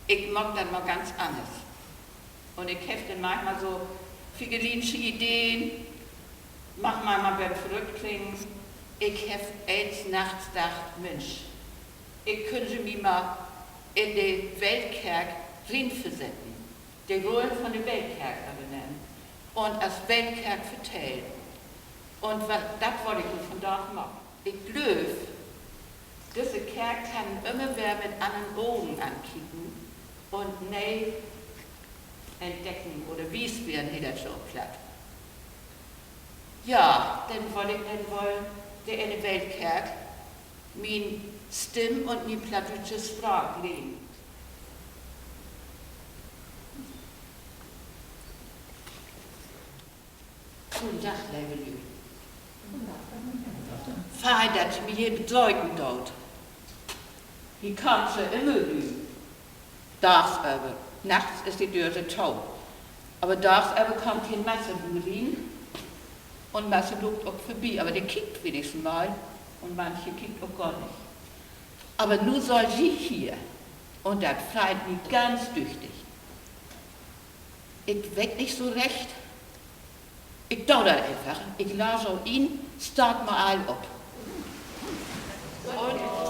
Ich mag dann mal ganz anders. Und ich habe dann manchmal so figelinsche Ideen, mach mal beim Verrücktklingen. Ich habe eins nachts gedacht, Mensch, ich könnte mich mal in die Weltkerk reinversetzen, die Rollen von der Weltkerk nennen und als Weltkerk vertellen. Und das wollte ich von dort machen. Ich glaube, diese Kerk kann immer wer mit anderen Augen ankicken und neu entdecken oder wie es werden, wie das so platt. Ja, dann wollte ich der Eine Welt Kerk mein Stimm und mein plattdeutsche Sprache leben. Guten Tag, liebe Leute. Fein, dass ich mich hier bedeuten dort. Hier kommt sie immer wieder. Tagsüber. Nachts ist die Tür so taub. Aber tagsüber kommt hier ein Messer rein und Messer lugt auch vorbei. Aber der kickt wenigstens mal und manche kickt auch gar nicht. Aber nun soll sie hier und das freut mich ganz tüchtig. Ich weiß nicht so recht. Ich tue das einfach. Ich lasse auch ihn, start mal all ab. Und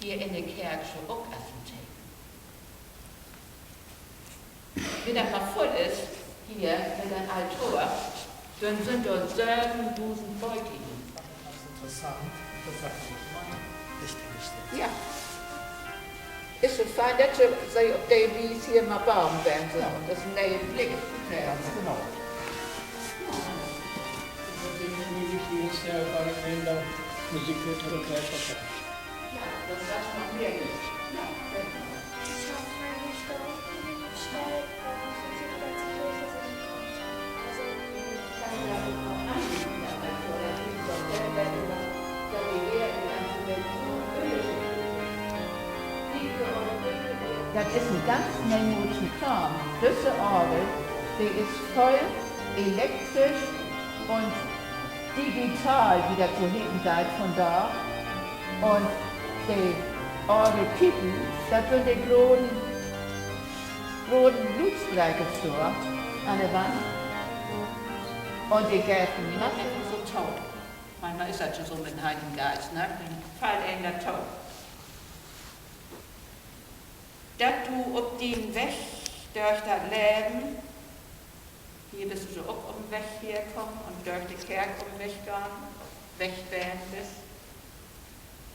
hier in der Kerk schon auch essen täten. Wenn das mal voll ist, hier mit einem Altor, dann sind dort 7.000 Beutlingen. Das ist interessant. Das hat richtig. Ja. Ist so fein, dass sie auf der Wies hier mal bauen werden. Ja. Und das ist ein neuer Blick. Ja, ganz genau. Wie wichtig ist ja bei der Musik wird oder gleich verkauft. Ja, das darf man mehr nicht. Ja, Ich habe eine Stelle, schnell das ist ein ganz neumodischen Kram. Diese Orgel, die ist voll elektrisch und digital, wie das so hinten seid von da. Und die Orgelkippen, das sind die roten Blutstreiche an der Wand. Und die Gärten, die machen so taub. Manchmal ist das schon so mit dem Heiligen Geist, ne? Dann fällt einem der taub. dass du auf den Weg durch das Leben, hier bist du so auch um den Weg herkommen und durch die Kerk um den Weg gehen, wegwählen bist,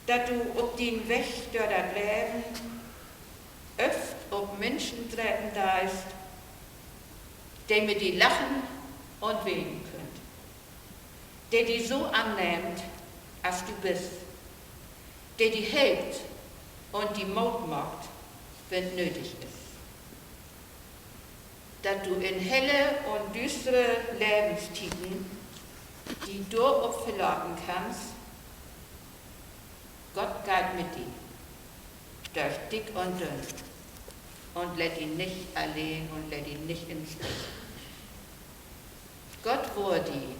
dass du auf den Weg durch das Leben öft auf Minschen drepen deist, die mit die lachen und weenen könnt, der die so annehmt, als du bist, der die helpt und die Moot makt, wenn nötig ist. Dass du in helle und düstere Lebenstiden, die du opferladen kannst, Gott geht mit dir, durch dick und dünn, und lässt ihn nicht allein und lässt ihn nicht im Stich. Gott wurde ihn,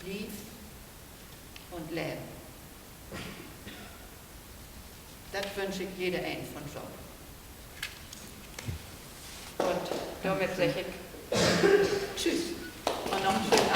blieb und leben. Das wünsche ich jeder einen von so. Und damit sage ich Tschüss und noch einen schönen